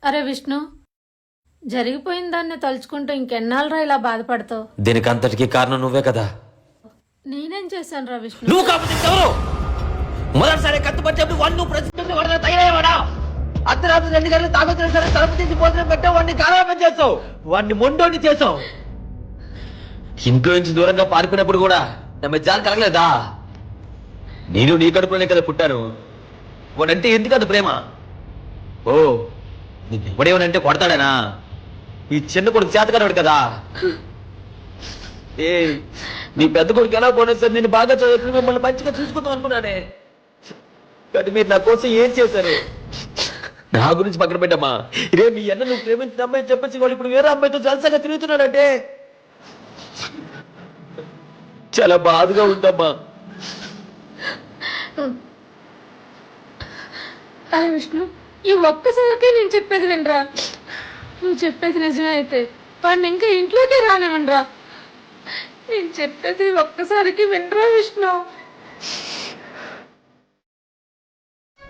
అరే విష్ణు, జరిగిపోయిన దాన్ని తలుచుకుంటూ ఇంకెన్నాళ్ళరా ఇలా బాధపడతావు? దీనికి అంతటికీ కారణం నువ్వే కదా. నేనేం చేశాను రా విష్ణు? నువ్వు కాకపోతే ఎవరు? మొదటిసారి కత్తిపట్టేప్పుడు వాడిని నువ్వు ప్రశ్నించి వాడిన తయారయ్యావాడా? అర్ధరాత్రి 2 గంటలు తాగొచ్చిన సరే తలుపు తీసి భోజనం పెట్టావు, వాడిని కారాపం చేస్తావు, వాడిని మొండోని చేసావు. ఇంట్లో నుంచి దూరంగా పారిపోయినప్పుడు కూడా నా మీద జాలి కలగలేదా? నేను నీ కడుపులోనే కదా పుట్టాను. వాడంటే ఎందుకు అంత ప్రేమ? ఓ వాడేమనంటే కొడతాడనా? ఈ చిన్న కొడుకు చేతకాడు కదా. ఏ నీ పెద్ద కొడుకు ఎలా పోయినా సరే నేను బాగా చదువుకుని మిమ్మల్ని మంచిగా చూసుకుందాం అనుకున్నానే. కానీ మీరు నా కోసం ఏం చేశారు? నా గురించి పక్కన పెట్టమ్మా. రే మీ అన్న నువ్వు ప్రేమించిన అమ్మాయి చెప్పచ్చు, వాళ్ళు ఇప్పుడు వేరే అమ్మాయితో జలసగా తిరుగుతున్నాడంటే చాలా బాధగా ఉందమ్మా. అరే విష్ణు, ఈ ఒక్కసారికి నేను చెప్పేది వినరా? నువ్వు చెప్పేది నిజమే అయితే వాడిని ఇంకా ఇంట్లోకి రానివ్వండిరా. నేను చెప్పేది ఒక్కసారికి వినరా విష్ణు?